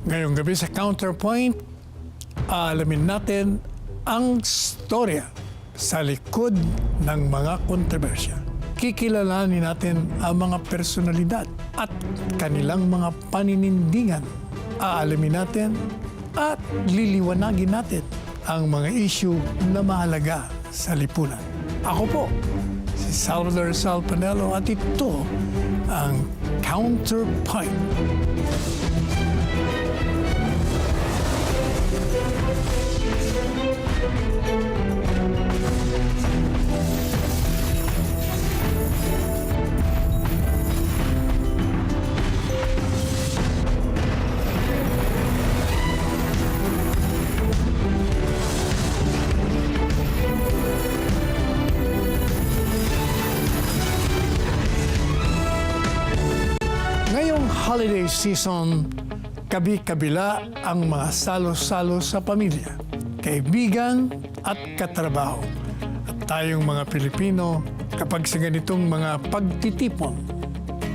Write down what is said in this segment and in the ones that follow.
Ngayong gabi sa Counterpoint, aalamin natin ang storya sa likod ng mga kontrobersya. Kikilalanin natin ang mga personalidad at kanilang mga paninindigan. Aalamin natin at liliwanagin natin ang mga issue na mahalaga sa lipunan. Ako po, si Salvador Panelo at ito ang Counterpoint. Ngayong holiday season, kabi-kabila ang mga salo-salo sa pamilya, kaibigan at katrabaho. At tayong mga Pilipino, kapag sa ganitong mga pagtitipon,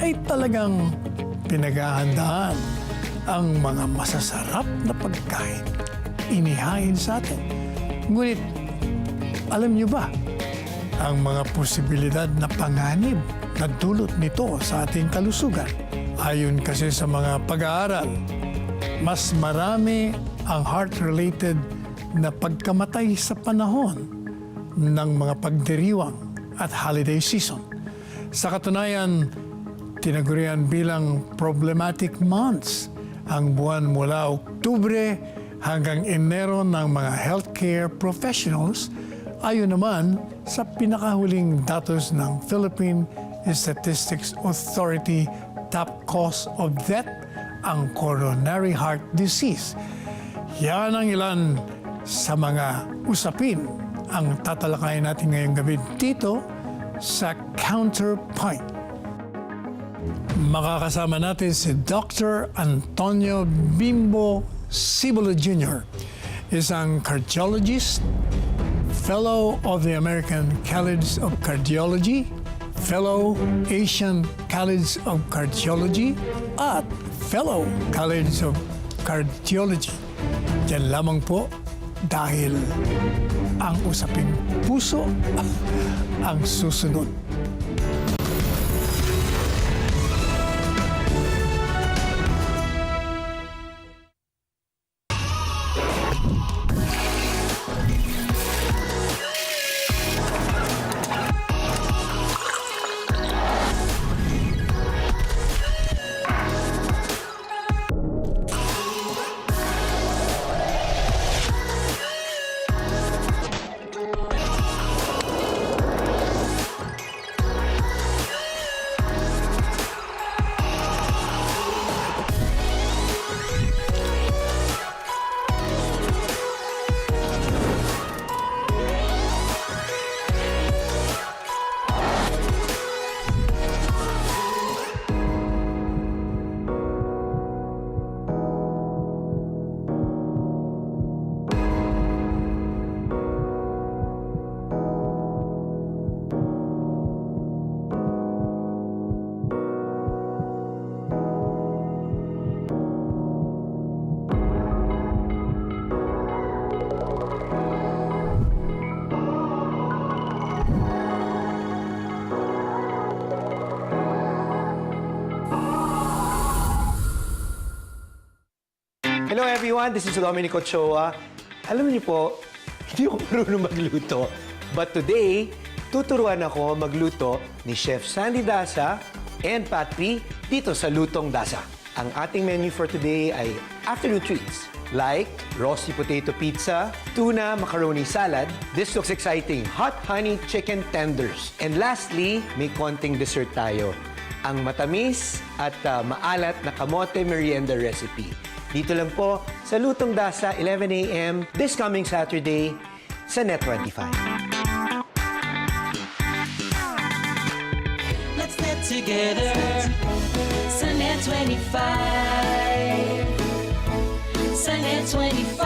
ay talagang pinaghahandaan ang mga masasarap na pagkain inihain sa atin. Ngunit, alam niyo ba, ang mga posibilidad na panganib na dulot nito sa ating kalusugan? Ayon kasi sa mga pag-aaral, mas marami ang heart-related na pagkamatay sa panahon ng mga pagdiriwang at holiday season. Sa katunayan, tinagurian bilang problematic months ang buwan mula Oktubre hanggang Enero ng mga healthcare professionals, ayon naman sa pinakahuling datos ng Philippine Statistics Authority. Top cause of death ang coronary heart disease. Yan ang ilan sa mga usapin ang tatalakayin natin ngayong gabi dito sa Counterpoint. Makakasama natin si Dr. Antonio Bimbo Cibulo Jr., isang cardiologist, fellow of the American College of Cardiology, fellow Asian College of Cardiology at fellow College of Cardiology. Diyan lamang po dahil ang usaping puso ang susunod. Hello everyone, this is Dominic Ochoa. Alam niyo po, hindi ako marunong magluto. But today, tuturuan ako magluto ni Chef Sandy Dasa and Patri dito sa Lutong Dasa. Ang ating menu for today ay afternoon treats like roasty potato pizza, tuna macaroni salad. This looks exciting. Hot honey chicken tenders. And lastly, may konting dessert tayo. Ang matamis at maalat na kamote merienda recipe. Dito lang po sa Lutong Dasa, 11 a.m. this coming Saturday sa Net 25. Let's get together sa Net 25. Sa Net 25.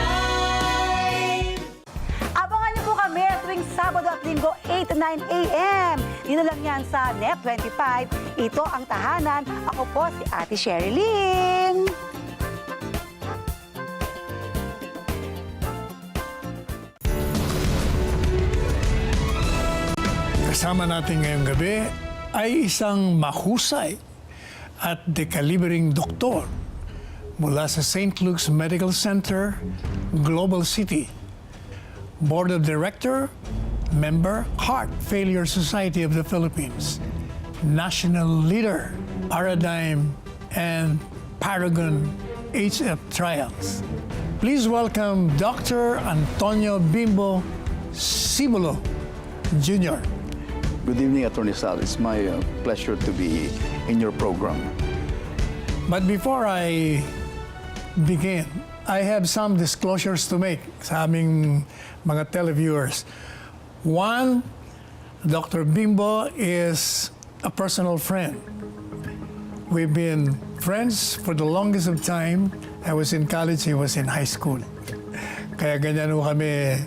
Abangan niyo po kami tuwing Sabado at Linggo, 8 to 9 a.m. Dito lang yan sa Net 25. Ito ang tahanan. Ako po si Ate Sherilyn. kasama natin ngayong gabi ay isang mahusay at dekalibering doktor mula sa St. Luke's Medical Center, Global City. Board of Director, Member, Heart Failure Society of the Philippines. National Leader, Paradigm and Paragon HF Trials. Please welcome Dr. Antonio Bimbo Sibulo, Jr. Good evening, Attorney Sal. It's my pleasure to be in your program. But before I begin, I have some disclosures to make sa aming mga televiewers. One, Dr. Bimbo is a personal friend. We've been friends for the longest of time. I was in college, he was in high school. Kaya ganyan ho kami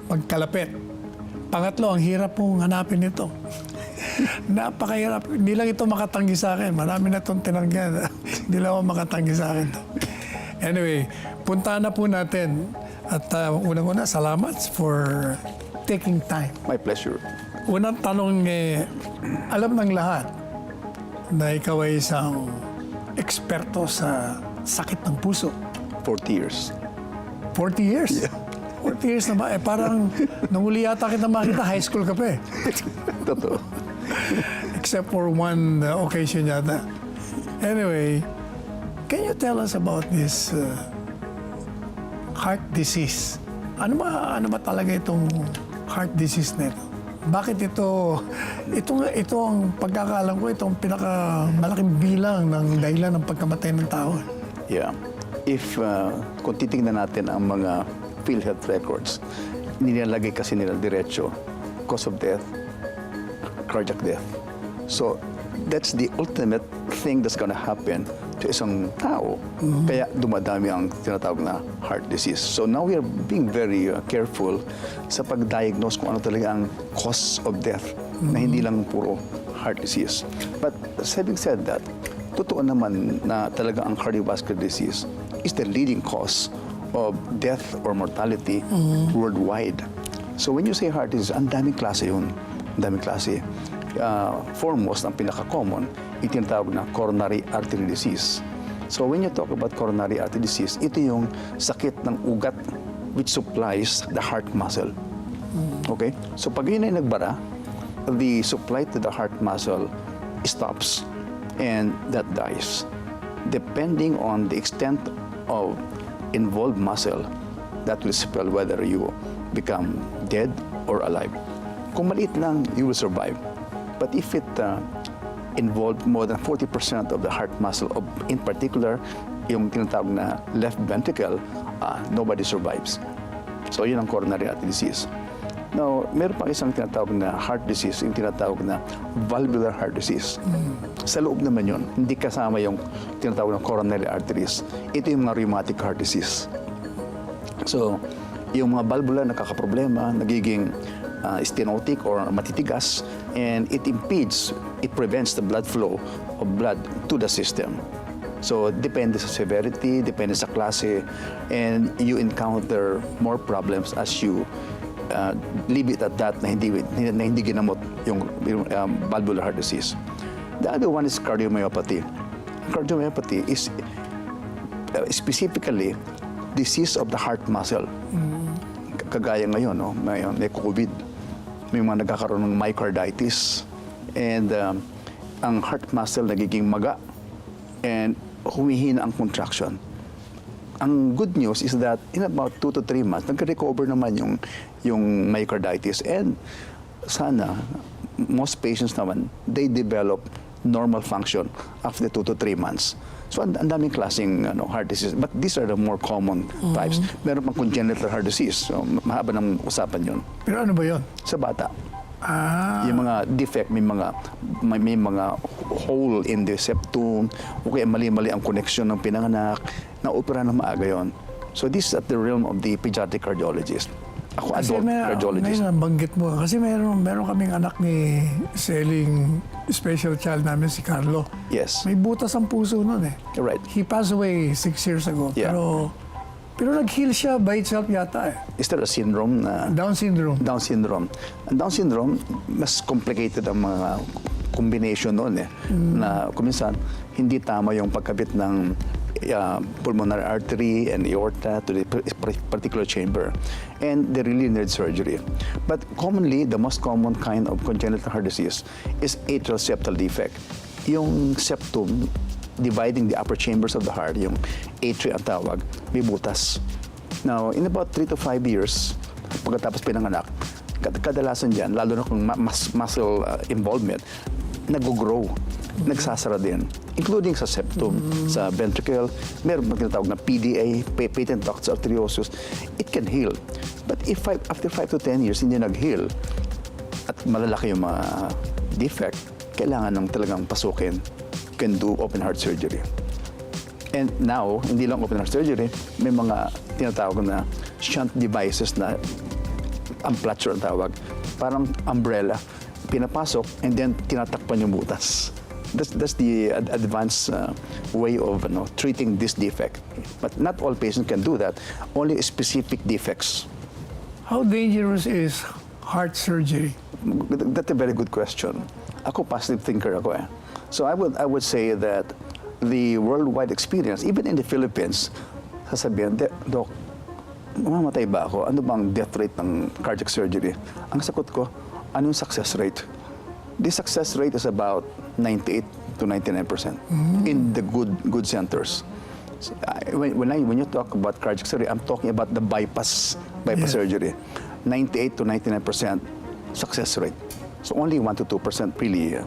magkalapit. Pangatlo, ang hirap pong hanapin ito. Napakahirap. Hindi lang ito makatanggi sa akin. Marami na itong tinanggihan. Hindi lang ako makatanggi sa akin. Anyway, puntahan na po natin. At unang-una, salamat for taking time. My pleasure. Unang tanong, alam ng lahat na ikaw ay isang eksperto sa sakit ng puso. 40 years. 40 years? Yeah. 40 years na ba? Parang nung uli yata kita makita, high school ka pa eh. Totoo. Except for one occasion yata. Anyway, can you tell us about this heart disease? Ano ba talaga itong heart disease na ito? Bakit ito ang pagkakaalam ko, itong pinakamalaking bilang ng dahilan ng pagkamatay ng tao? Yeah. If kung titingnan natin ang mga PhilHealth records, nilalagay kasi nila diretso, cause of death, cardiac death. So, that's the ultimate thing that's gonna happen to isang tao. Kaya dumadami ang tinatawag na heart disease. So now we are being very careful sa pag-diagnose kung ano talaga ang cause of death na hindi lang puro heart disease. But having said that, totoo naman na talaga ang cardiovascular disease is the leading cause of death or mortality worldwide. So when you say heart disease, ang daming klase yun. Ang daming klase. Foremost, ang pinaka-common, itinatawag na coronary artery disease. So when you talk about coronary artery disease, ito yung sakit ng ugat which supplies the heart muscle. Okay? So pag yun ay nagbara, the supply to the heart muscle stops and that dies. Depending on the extent of involved muscle, that will spell whether you become dead or alive. Kung maliit lang, you will survive. But if it involved more than 40% of the heart muscle, in particular, yung tinatawag na left ventricle, nobody survives. So yun ang coronary artery disease. Now, meron pa isang tinatawag na heart disease, yung tinatawag na valvular heart disease. Sa loob naman yun, hindi kasama yung tinatawag na coronary arteries. Ito yung mga rheumatic heart disease. So, yung mga valvular nakakaproblema, nagiging stenotic or matitigas, and it prevents the blood flow of blood to the system. So, depende sa severity, depende sa klase, and you encounter more problems as you leave it at that na hindi ginamot yung valvular heart disease. The other one is cardiomyopathy. Cardiomyopathy is specifically disease of the heart muscle. Kagaya ngayon, no? May COVID, may mga nagkakaroon ng myocarditis, and ang heart muscle nagiging maga, and humihina ang contraction. Ang good news is that in about 2 to 3 months, nag-recover naman yung myocarditis, and sana, most patients naman, they develop normal function after 2 to 3 months. So, ang daming klaseng heart disease. But these are the more common types. Meron pang congenital heart disease. So, mahaba ng usapan yun. Pero ano ba yun? Sa bata. Yung mga defect, may mga hole in the septum, o kaya mali-mali ang connection ng pinanganak, na-opera na maaga yun. So this is at the realm of the pediatric cardiologist. Ako, adult cardiologist. Ngayon, nabanggit mo. Kasi meron kaming anak ni Selling, special child namin, si Carlo. Yes. May butas ang puso nun eh. Right. He passed away 6 years ago. Yeah. Pero Pero nag-heal siya by itself yata eh. Is there a syndrome na Down syndrome. Down syndrome? Ang Down syndrome, mas complicated ang mga combination noon eh. Na kuminsan, hindi tama yung pagkabit ng pulmonary artery and aorta to the particular chamber. And they really need surgery. But commonly, the most common kind of congenital heart disease is atrial septal defect. Yung septum, dividing the upper chambers of the heart, yung atria ang tawag, may butas. Now, in about 3 to 5 years, pagkatapos pinanganak, kadalasan dyan, lalo na kung muscle involvement, nag-grow, nagsasara din, including sa septum, sa ventricle, meron mga tinatawag na PDA, patent ductus arteriosus, it can heal. But if after 5 to 10 years hindi nag-heal, at malalaki yung mga defect, kailangan ng talagang pasukin, can do open heart surgery. And now, hindi lang open heart surgery, may mga tinatawag na shunt devices na amplatzer ang tawag, parang umbrella, pinapasok and then tinatakpan yung butas. That's the advanced way of treating this defect. But not all patients can do that. Only specific defects. How dangerous is heart surgery? That's a very good question. Ako positive thinker ako eh. So I would say that the worldwide experience, even in the Philippines, sasabihin, Doc, mamamatay ba ako? Ano bang death rate ng cardiac surgery? Ang sagot ko, ano yung success rate? The success rate is about 98 to 99% in the good centers. So, when you talk about cardiac surgery, I'm talking about the bypass surgery. 98 to 99% success rate. So only 1 to 2% really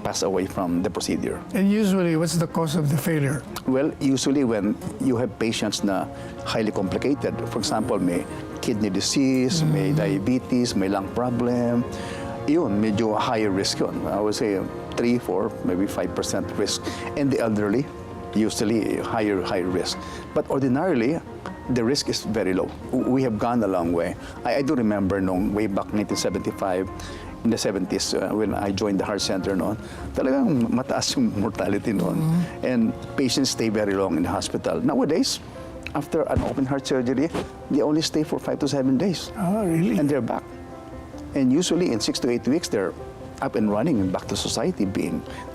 pass away from the procedure. And usually, what's the cause of the failure? Well, usually when you have patients na highly complicated, for example, may kidney disease, may diabetes, may lung problem, yun, medyo higher risk yun. I would say 3, 4, maybe 5% risk. And the elderly, usually higher risk. But ordinarily, the risk is very low. We have gone a long way. I do remember nung way back 1975, in the 70s, when I joined the heart center noon, talagang mataas yung mortality noon. And patients stay very long in the hospital. Nowadays, after an open heart surgery, they only stay for 5 to 7 days. Oh, really? And they're back. And usually in 6 to 8 weeks, they're up and running and back to society,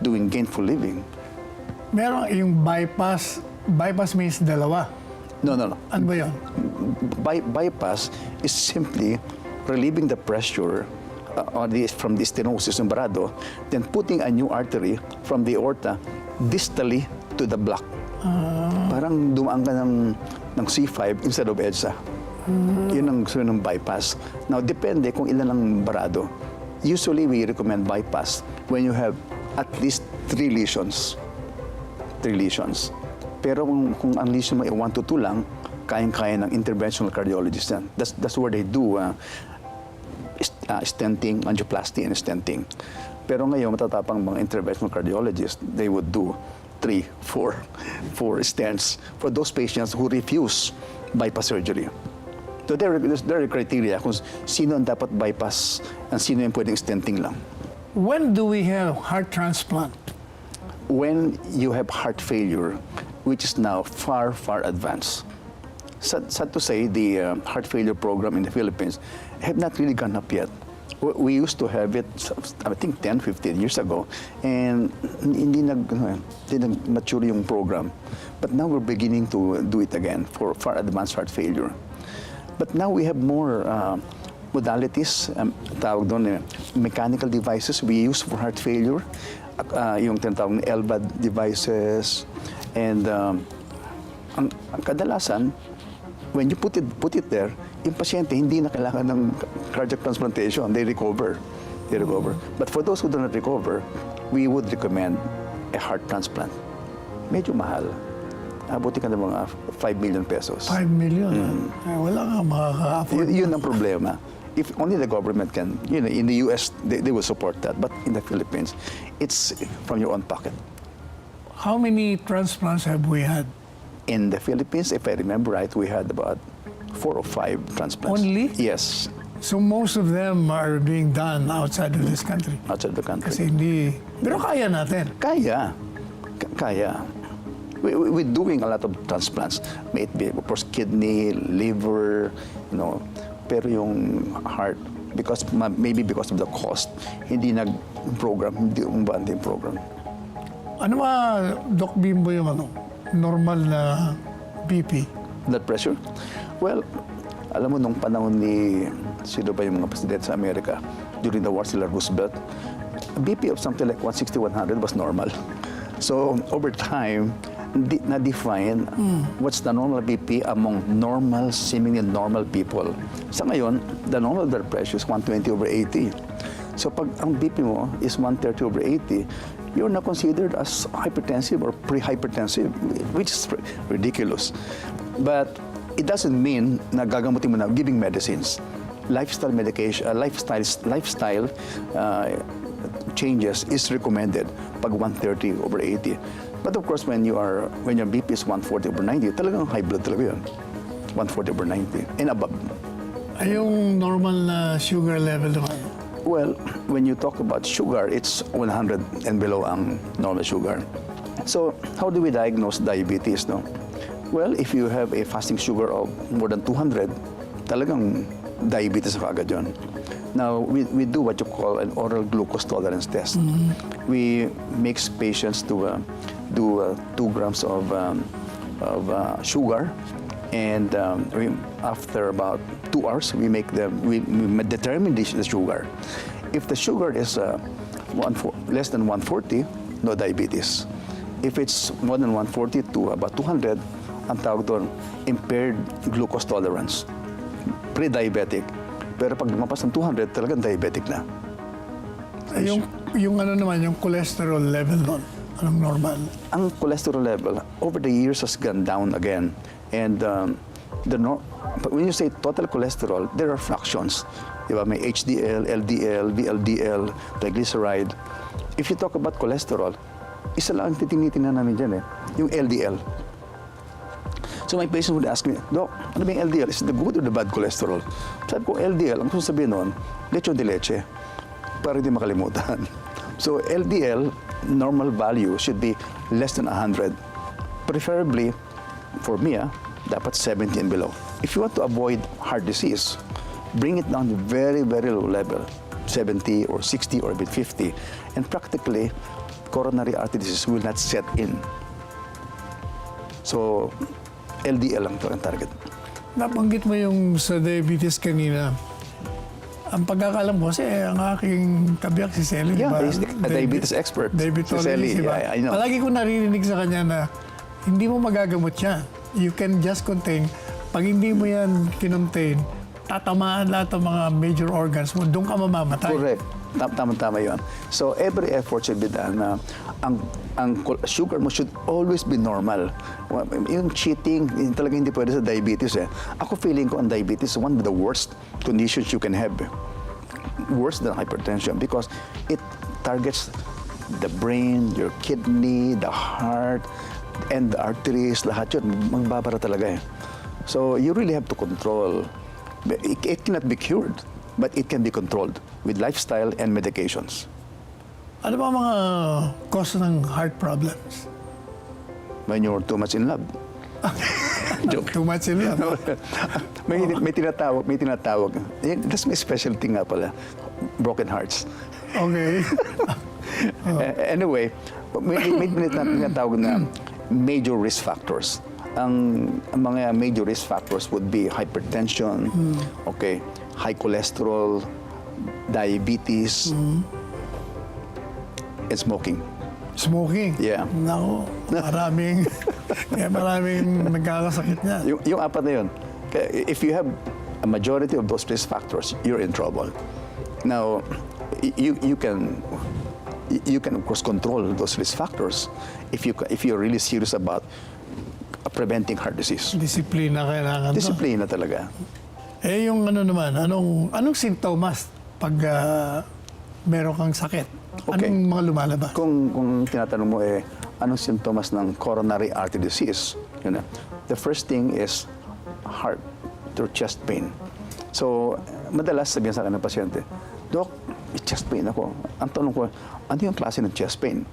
doing gainful living. Meron yung bypass. Bypass means dalawa. No. Ano ba yun? Bypass is simply relieving the pressure from the stenosis ng barado, then putting a new artery from the aorta distally to the block. Parang dumaan ka ng C5 instead of EDSA. Yun ang gusto ng bypass. Now, depende kung ilan ang barado. Usually, we recommend bypass when you have at least 3 lesions. 3 lesions. Pero kung ang lesion mo ay 1 to 2 lang, kayang-kaya ng interventional cardiologist yan. That's where they do stenting, angioplasty, and stenting. Pero ngayon, matatapang mga interventional cardiologists, they would do 3, 4 stents for those patients who refuse bypass surgery. So there are criteria kung sino ang dapat bypass and sino yung pwedeng stenting lang. When do we have heart transplant? When you have heart failure, which is now far, far advanced. Sad to say, the heart failure program in the Philippines have not really gone up yet. We used to have it, I think, 10, 15 years ago, and hindi nag-mature yung program. But now we're beginning to do it again for far advanced heart failure. But now we have more modalities, tawag doon, mechanical devices we use for heart failure, yung tinatawag na LVAD devices, and ang kadalasan, when you put it there, yung pasyente hindi na kailangan ng cardiac transplantation. They recover. But for those who do not recover, we would recommend a heart transplant. Medyo mahal. Abuti ka ng mga 5 million pesos. 5 million? Wala nga makaka-afford. Yun ang problema. If only the government can, in the US, they will support that. But in the Philippines, it's from your own pocket. How many transplants have we had? In the Philippines, if I remember right, we had about 4 or 5 transplants. Only? Yes, So most of them are being done outside of this country. outside the country. Kasi hindi... Pero kaya natin. Kaya. We're doing a lot of transplants. May it be, of course, kidney, liver, pero yung heart, maybe because of the cost, hindi nag-program, hindi umabante yung program. Ano ba, Doc Bimbo, yung normal na BP? Blood pressure? Well, alam mo, nung panahon ni, sino ba yung mga presidente sa Amerika, during the war, sila Roosevelt, a BP of something like 160, 100 was normal. So, over time, na-define what's the normal BP among seemingly normal people. Sa ngayon, the normal blood pressure is 120 over 80. So, pag ang BP mo is 130 over 80, you're not considered as hypertensive or pre-hypertensive, which is ridiculous. But it doesn't mean na gagamutin mo na giving medicines. Lifestyle medication, lifestyle changes is recommended pag 130 over 80. But of course, when your BP is 140 over 90, talagang high blood talaga yun. 140 over 90 and above. Ay, yung normal na sugar level naman? Well, when you talk about sugar, it's 100 and below ang normal sugar. So, how do we diagnose diabetes, no? Well, if you have a fasting sugar of more than 200, talagang diabetes na agad yun. Now, we do what you call an oral glucose tolerance test. We make patients to do 2 grams of sugar, and after about 2 hours, we determine the sugar. If the sugar is less than 140, no diabetes. If it's more than 140 to about 200, ang tawag doon, impaired glucose tolerance. Pre-diabetic. Pero pag lumapas ng 200, talagang diabetic na. Ay, yung ano naman, yung cholesterol level nun, anong normal? Ang cholesterol level, over the years, has gone down again. And when you say total cholesterol, there are fractions. Diba? May HDL, LDL, VLDL, triglyceride. If you talk about cholesterol, isa lang ang titinitingnan namin dyan yung LDL. So my patient would ask me, Doc, ano ba yung LDL? Is it the good or the bad cholesterol? Sabi ko, LDL, ang gusto sabihin noon, leche de leche, para hindi makalimutan. So LDL, normal value should be less than 100. Preferably, for me, dapat 70 and below. If you want to avoid heart disease, bring it down to very, very low level, 70 or 60 or even 50. And practically, coronary artery disease will not set in. So, LDL lang ang target. Nabanggit mo yung sa diabetes kanina. Ang pagkakalam ko kasi ang aking kabiyak si Selly, Yeah, diba? he's a diabetes expert. Diabetologist, Si Selly, diba? I know. Palagi ko narinig sa kanya na hindi mo magagamot siya. You can just contain. Pag hindi mo yan kinontain, tatamaan lahat ng mga major organs mo, doon ka mamamatay. Correct. Tama yun. So, every effort should be done na ang sugar mo should always be normal. Yung cheating, talaga hindi pwede sa diabetes. Ako feeling ko ang diabetes is one of the worst conditions you can have. Worse than hypertension because it targets the brain, your kidney, the heart, and the arteries, lahat yun. Magbabara talaga So, you really have to control. It cannot be cured, but it can be controlled with lifestyle and medications. Ano ba mga cause ng heart problems? When you're too much in love. Joke. Too much in love. may tinatawag. That's my specialty nga pala. Broken hearts. Okay. Anyway, may tinatawag na major risk factors. Ang mga major risk factors would be hypertension, okay, high cholesterol, diabetes, and smoking. Smoking? Yeah. Naku, maraming nagkakasakit niya. Yung apat na yun, if you have a majority of those risk factors, you're in trouble. Now, you can of course control those risk factors if you're really serious about preventing heart disease. Disiplina kailangan. Disiplina talaga. Yung ano naman, anong sintomas pag meron kang sakit? Okay. Anong mga lumalabas? Kung tinatanong mo anong sintomas ng coronary artery disease, the first thing is heart or chest pain. So, madalas sabihin sa akin ng pasyente, Doc, chest pain ako. Ang tanong ko, ano yung klase ng chest pain?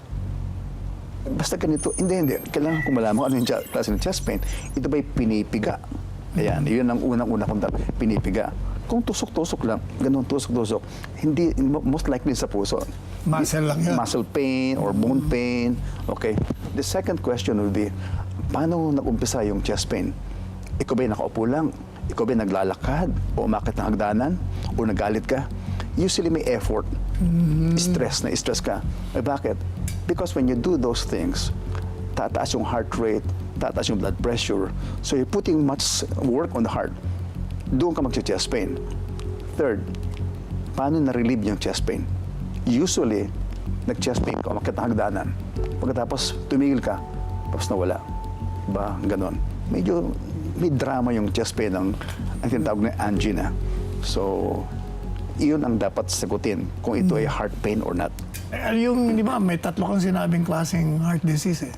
Basta ganito, hindi. Kailangan ko malaman kung ano yung klase ng chest pain. Ito ba'y pinipiga? Ayan, yun ang unang-una kong pinipiga. Kung tusok-tusok lang, ganun tusok-tusok, hindi, most likely sa puso. Muscle lang yun. Muscle pain or bone pain. Okay. The second question would be, paano nag-umpisa yung chest pain? Ikaw ba'y nakaupo lang? Ikaw ba'y naglalakad? O umakit ng hagdanan? O nagalit ka? Usually may effort. Stress ka. Eh, bakit? Because when you do those things, tataas yung heart rate, tataas yung blood pressure. So you're putting much work on the heart. Doon ka mag-chest pain. Third, paano na-relieve yung chest pain? Usually, nag-chest pain ka, umakit ng hagdanan. Pagkatapos, tumigil ka, tapos nawala. Ba, ganon. Medyo may drama yung chest pain ang tinatawag na angina. So, iyon ang dapat sagutin kung ito ay heart pain or not. Yung, di ba, may tatlo kang sinabing klaseng heart disease eh.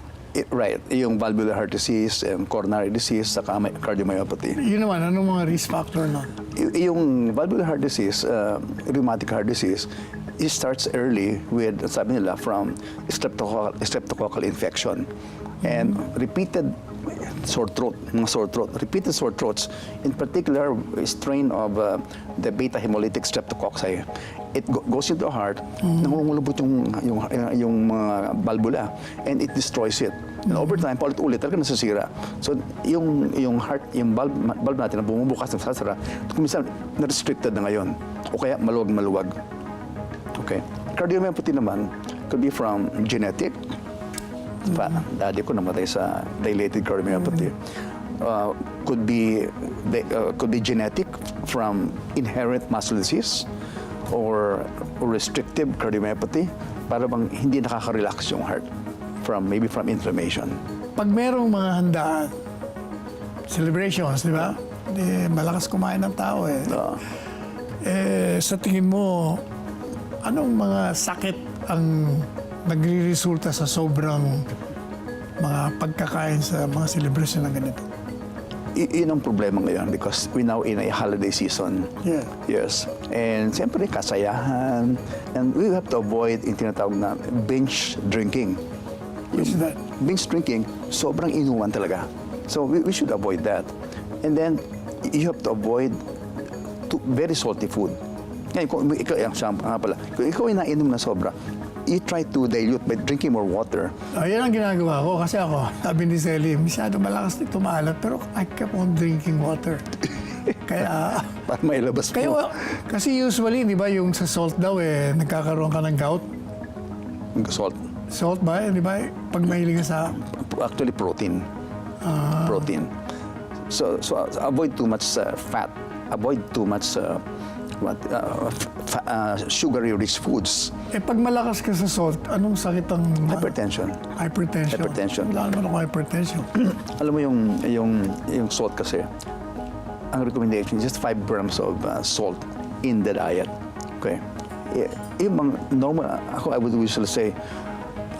Right. Yung valvular heart disease, and coronary disease, saka cardiomyopathy. Yun naman, anong mga risk factor nun? Yung valvular heart disease, rheumatic heart disease, it starts early with, sabi nila, from streptococcal infection. And repeated sore throat, repeated sore throats, in particular, a strain of the beta hemolytic streptococci. It goes into the heart, nangungulubot yung mga valvula, and it destroys it. And over time, paulit-ulit, talaga nasasira. So, yung heart, yung valve natin na bumubukas, nasasara, kuminsan, na-restricted na ngayon. O kaya, maluwag-maluwag. Okay. Cardiomyopathy naman could be from genetic. Daddy ko namatay sa dilated cardiomyopathy. Could be genetic from inherent muscle disease or restrictive cardiomyopathy, para bang hindi nakaka-relax yung heart maybe from inflammation. Pag merong mga handaan, celebrations, di ba? Malakas kumain ng tao eh. Sa tingin mo, anong mga sakit ang nagre-resulta sa sobrang mga pagkakain sa mga celebration ng ganito? Yun ang problema ngayon because we now in a holiday season. Yeah. Yes. And siyempre, kasayahan. And we have to avoid yung tinatawag na binge drinking. What's that? Binge drinking, sobrang inuman talaga. So we should avoid that. And then, you have to avoid very salty food. Ngayon, kung ikaw ay nainom na sobra, you try to dilute by drinking more water. Yan ang ginagawa ko kasi ako, sabi ni Selly, masyado malakas na tumalat, pero I kept on drinking water. Kaya, para mailabas mo. Kasi usually, di ba, yung sa salt daw nagkakaroon ka ng gout. Salt? Salt ba? Di ba? Pag mahilig ka sa... Actually, protein. Protein. So avoid too much fat. Avoid too much sugary-rich foods. Pag malakas ka sa salt, anong sakit ang... Hypertension. Hypertension. Wala naman ako hypertension. Alam mo yung salt kasi, ang recommendation is just 5 grams of salt in the diet. Okay? Yung mga normal, I would usually say,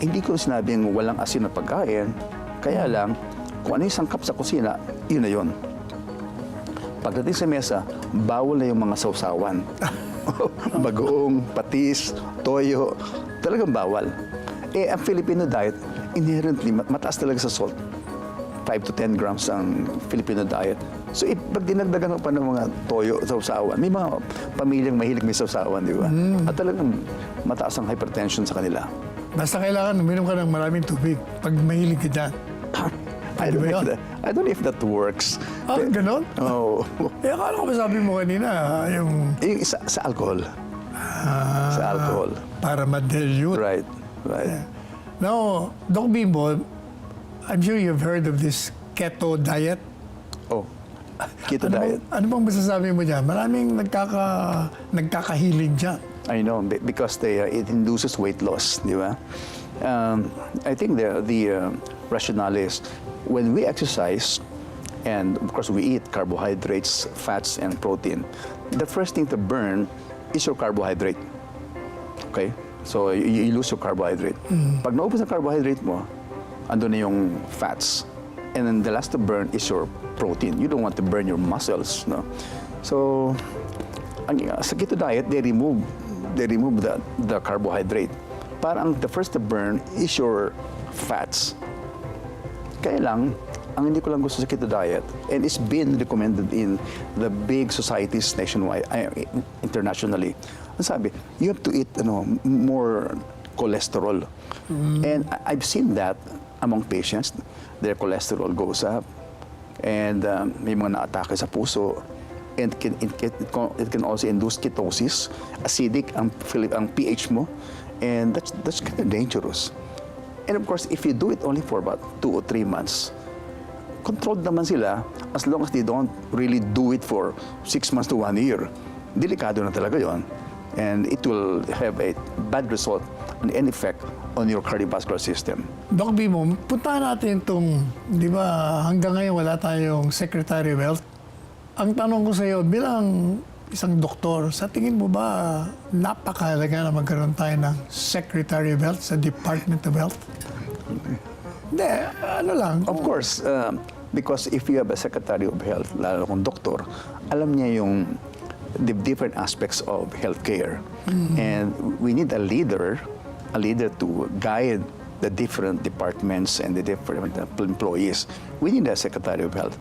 hindi ko sinabing walang asin na pagkain, kaya lang, kung ano yung sangkap sa kusina, yun na yun. Pagdating sa mesa, bawal na yung mga sausawan. Bagoong, patis, toyo, talagang bawal. Ang Filipino diet, inherently, mataas talaga sa salt. 5 to 10 grams ang Filipino diet. So, pag dinagdagan mo pa ng mga toyo, sausawan, may mga pamilyang mahilig may sausawan, di ba? At talagang mataas ang hypertension sa kanila. Basta kailangan uminom ka ng maraming tubig pag mahilig ka dyan. I don't know if that works. Ganon? Oo. Akala ko ba sabi mo kanina, yung... Sa alcohol. Sa alcohol. Para ma-dilute. Right. Yeah. Now, Doc Bimbo, I'm sure you've heard of this keto diet. Oh, keto diet. Ano bang masasabi mo dyan? Maraming nagkakahiling dyan. I know, because it induces weight loss, di ba? I think the rationale is, when we exercise, and of course we eat carbohydrates, fats, and protein, the first thing to burn is your carbohydrate. Okay? So you lose your carbohydrate. Pag naubos ang carbohydrate mo, ando na yung fats. And then the last to burn is your protein. You don't want to burn your muscles, no? So, sa keto diet, they remove the carbohydrate. Parang the first to burn is your fats. Kaya lang, Ang hindi ko lang gusto sa keto diet, and it's been recommended in the big societies nationwide, internationally. Ang sabi, you have to eat more cholesterol. And I've seen that among patients, their cholesterol goes up, and may mga na-atake sa puso, and it can also induce ketosis, acidic ang pH mo, and that's kind of dangerous. And of course, if you do it only for about 2 or 3 months, controlled naman sila as long as they don't really do it for 6 months to 1 year. Delikado na talaga yon. And it will have a bad result and an effect on your cardiovascular system. Doc Bimo, puntahan natin itong, di ba, hanggang ngayon wala tayong Secretary of Health. Ang tanong ko sa iyo, bilang isang doktor, sa tingin mo ba napakahalaga na magkaroon tayo ng Secretary of Health sa Department of Health? Hindi, ano lang. Of course, because if you have a Secretary of Health, lalo kung doktor, alam niya yung the different aspects of healthcare. And we need a leader to guide the different departments and the different employees. We need a Secretary of Health.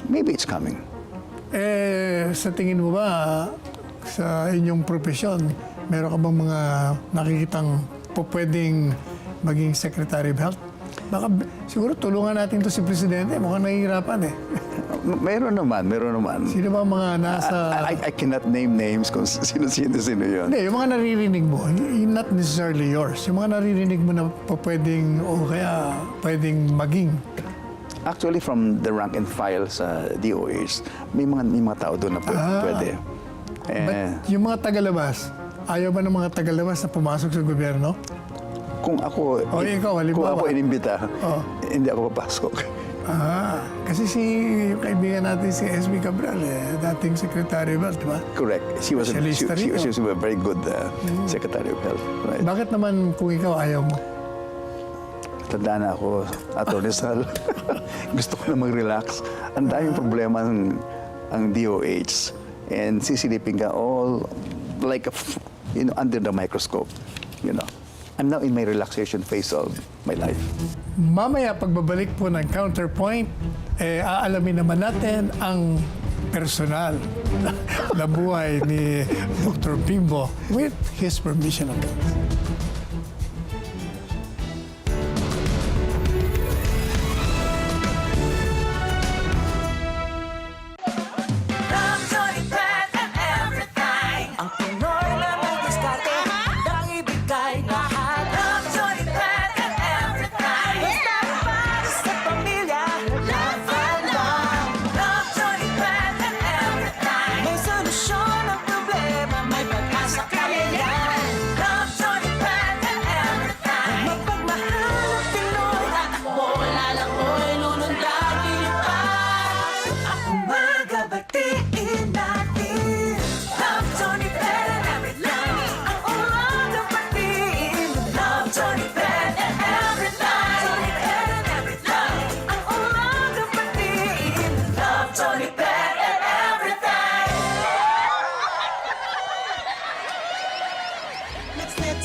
Maybe it's coming. Sa tingin mo ba, sa inyong profesyon, meron ka bang mga nakikitang pwedeng maging Secretary of Health? Baka siguro tulungan natin to si Presidente. Mukhang nahihirapan eh. Meron naman. Sino ba mga nasa... I cannot name names kung sino yun. Hindi, yung mga naririnig mo, not necessarily yours. Yung mga naririnig mo na pwedeng o kaya pwedeng maging. Actually, from the rank and file sa DOH, may mga tao doon na pwede. But yung mga tagalabas, ayaw ba ng mga tagalabas na pumasok sa gobyerno? Kung ako, ikaw, halimbawa. kung ako inimbita, hindi ako papasok. Kasi yung kaibigan natin si S.B. Cabral, dating Secretary of Health, di ba? Correct. She was a very good Secretary of Health. Right? Bakit naman kung ikaw ayaw mo? Tanda na ako, Atty. Sal. Gusto ko na mag-relax. Ang daming problema ang DOH. And sisilipin ka all like under the microscope. I'm now in my relaxation phase of my life. Mamaya, pagbabalik po ng Counterpoint, aalamin naman natin ang personal na buhay ni Dr. Bimbo with his permission of course.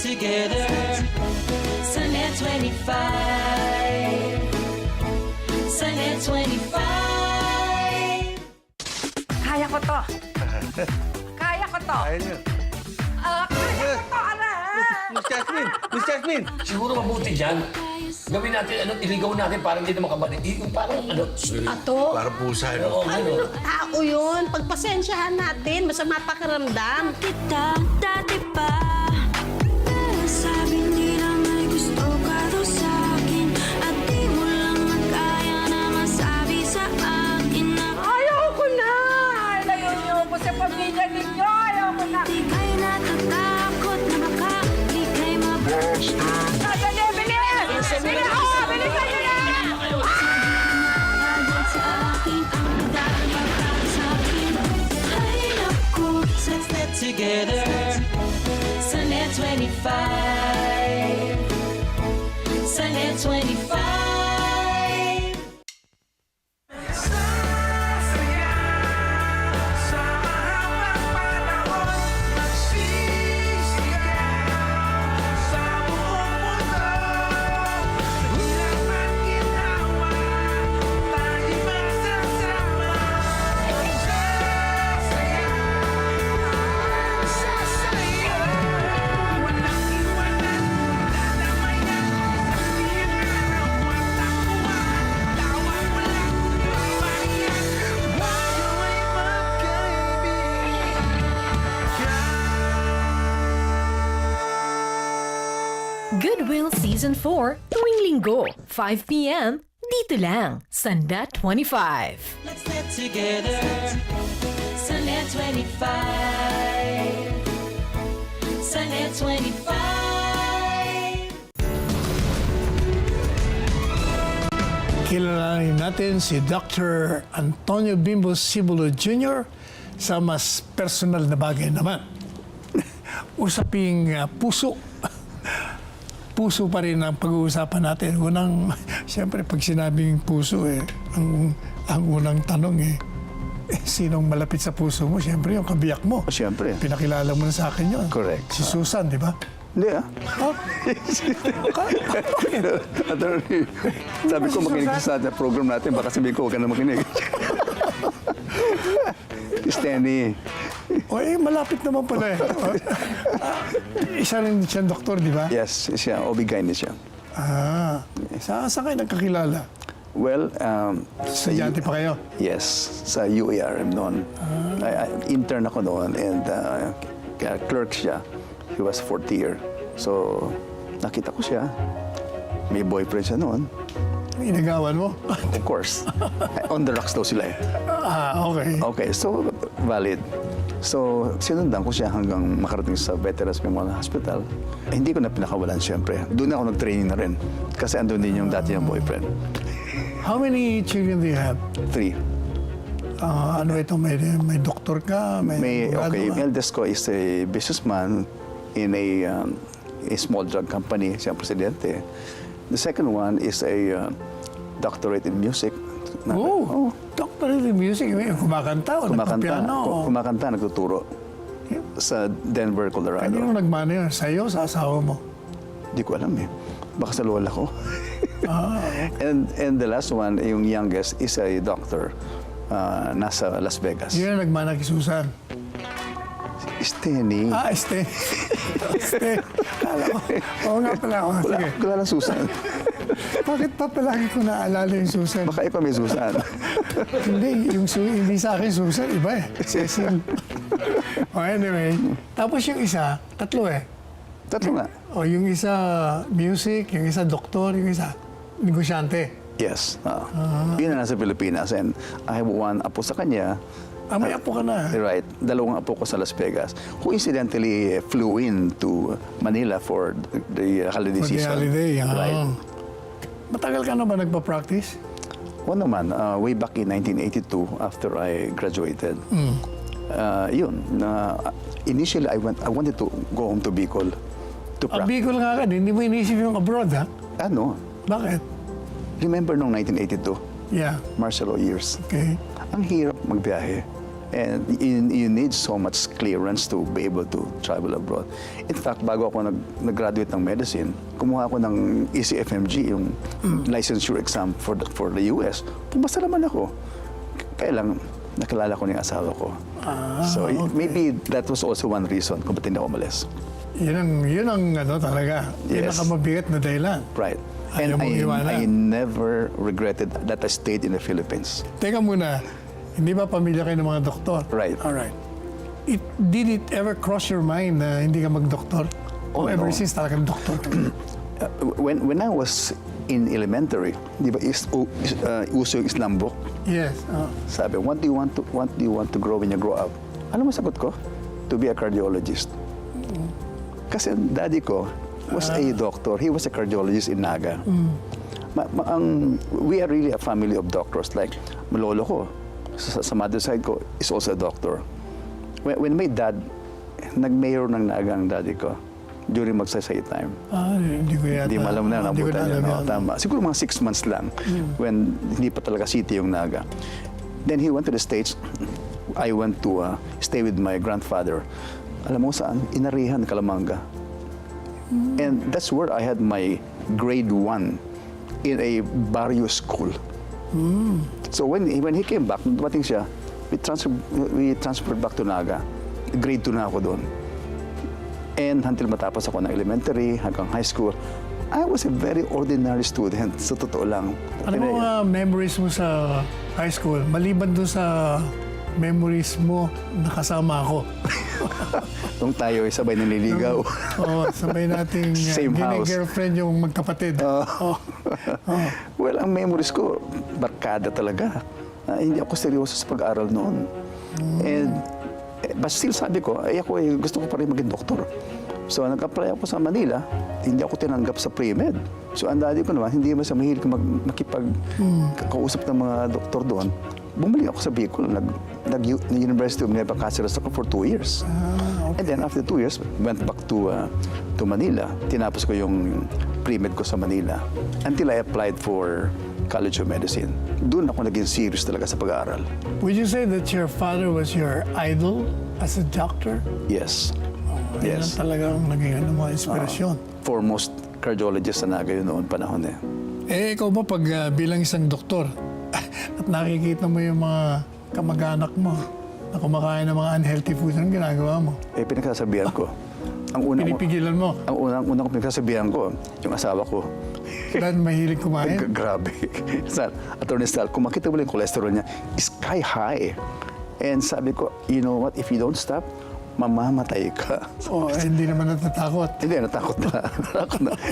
Together, Sunday 25. Sunday 25. Kaya ko to. Kaya ko to. Kaya niyo. Kaya ko to, ara. Miss Jasmine! Siguro mabuti dyan. Gawin natin, iligaw natin para hindi na makabalik. Yung parang, Ato? Parang pusa, no? Ano? Tao yun. Pagpasensyahan natin, masama pakiramdam. Kita dati pa. Pero sabi nila may gusto ka daw sa'kin. At di mo lang magkaya na masabi sa akin na Ayaw ko na! Layo niyo ko sa pamilya ninyo! Ayaw ko na! di kayo natatakot na makaligay mabasta. Dali, bilis! Bilis ako! Bilis kayo na! Agad sa akin ang dahil para sa'kin. Ay naku, let's get together. Sunday 25. Sunday 25. Goodwill Season 4, tuwing linggo, 5 p.m. Dito lang sa Net 25. Let's get together. Sunday 25. Sunday 25. Kilalanin natin si Dr. Antonio Bimbo Sibulo Jr. sa mas personal na bagay naman. Usaping puso. Puso pa rin ang pag-uusapan natin. Unang, siyempre, pag sinabing puso, ang unang tanong sinong malapit sa puso mo? Siyempre, yung kabiyak mo. Siyempre. Pinakilala mo na sa akin yun. Correct. Si Susan, di ba? Hindi Attorney, sabi ko makinig ka sa program natin, baka sabihin ko huwag ka na makinig. Stanley. Malapit naman pala isa rin siyang doktor, di ba? Yes, siya. OB-GYN siya. Saan kayo nagkakilala? Well, Estudyante pa kayo? yes, sa UARM noon. Intern ako noon and clerk siya. He was 4th year. So, nakita ko siya. May boyfriend siya noon. Inagawan mo? Of course. On the rocks daw sila Okay. Okay, so valid. So, sinundan ko siya hanggang makarating sa Veterans Memorial Hospital. Hindi ko na pinakawalan, siyempre. Doon ako nag-training na rin. Kasi andun din yung dati niyang boyfriend. How many children do you have? 3. Ano ito? May doktor ka? Okay, abogado yung ka? eldest ko is a businessman in a small drug company. Siya ang presidente. The second one is a doctorate in music. Doctorate in music. Kumakanta o nagpapiano? Kumakanta, nagtuturo. Sa Denver, Colorado. Kanino nagmana yun? Sa'yo, sa asawa mo? Hindi ko alam Baka sa lola ko. And the last one, yung youngest, is a doctor. Nasa Las Vegas. Yun ang nagmana kay Susan. Stanley. Este. Kala ko. Oo nga pala. Sige. Wala lang Susan. Bakit pa palagi ko naalala yung Susan? Baka ikaw may Susan. Hindi sa akin Susan, iba Cecil. Anyway. Tapos yung isa, tatlo Tatlo nga. Yung isa music, yung isa doktor, yung isa negosyante. Yes. Yun na nasa Pilipinas. And I have one apo sa kanya. May apo ka na. Right. 2 apo ko sa Las Vegas, who incidentally flew in to Manila for the holiday For the season. holiday, Right. Matagal ka na ba nagpa-practice? Oo naman, way back in 1982 after I graduated. Initially, I wanted to go home to Bicol to practice. Bicol nga ka, hindi mo inisip yung abroad, ha? Ano? Bakit? Remember nung 1982? Yeah. Martial law years. Okay. Ang hirap magbiyahe. And you need so much clearance to be able to travel abroad. In fact, bago ako nag-graduate ng medicine, kumuha ako ng ECFMG, yung licensure exam for the US. Pumasa naman ako. Kaya lang, nakilala ko ng asawa ko. So maybe that was also one reason kung ba't hindi ako umalis. Yun ang talaga. Yes. Pinakamabigat na dahilan. Right. Ayaw mong iwanan. I never regretted that I stayed in the Philippines. Teka muna, hindi ba pamilya kayo ng mga doktor? Right. Alright. Did it ever cross your mind na hindi ka mag-doktor? Oh, ever no. since talagang doktor ka? When I was in elementary, di ba, uso yung Islam book? Yes. Sabi, what do you want to grow when you grow up? Alam mo sagot ko? To be a cardiologist. Kasi daddy ko was a doctor. He was a cardiologist in Naga. We are really a family of doctors. Like, malolo ko, sa mother side ko, is also a doctor. When my dad, nag-mayor ng Naga ang daddy ko, during magsaysay time. Hindi ko yata. Hindi mo alam na, Hindi ko nabutan na niya. alam yan. Tama. Siguro mga 6 months lang, when hindi pa talaga city yung Naga. Then he went to the States. I went to stay with my grandfather. Alam mo saan? Inarihan, Calamanga. And that's where I had my grade 1 in a barrio school. So when he came back, dumating siya, we transferred back to Naga. Grade 2 na ako doon. And until matapos ako ng elementary, hanggang high school, I was a very ordinary student, sa totoo lang. Ano mo mga memories mo sa high school? Maliban doon sa memories mo, nakasama ako. Nung tayo ay sabay naliligaw. Oo, sabay nating Same house. girlfriend yung magkapatid. Oh. Well, ang memories ko, barkada talaga. Hindi ako seryoso sa pag-aaral noon. And, but still sabi ko, gusto ko pa rin maging doktor. So, nag-apply ako sa Manila, hindi ako tinanggap sa pre-med. So, ang daddy ko naman, hindi man sa mahilig makipag-kausap ng mga doktor doon. Bumalik ako sa Bicol, nag-University of Nueva Cáceres ako for 2 years. And then, after 2 years, went back to Manila. Tinapos ko yung pre-med ko sa Manila until I applied for College of Medicine. Doon ako naging serious talaga sa pag-aaral. Would you say that your father was your idol as a doctor? Yes. Yan Yes. talagang naging inspirasyon. Foremost cardiologist na nagayon noon panahon eh. Ikaw ba pag bilang isang doktor at nakikita mo yung mga kamag-anak mo na kumakain ng mga unhealthy foods, anong ginagawa mo? Pinagsasabihan ko. Ang Pinipigilan mo? unang pinagsasabihan ko, yung asawa ko. Dahil mahilig kumain? Grabe. Attorney Sal, kung makita mo lang yung cholesterol niya, sky high. And sabi ko, you know what, if you don't stop, mamamatay ka. Hindi naman natatakot. Hindi, natakot na.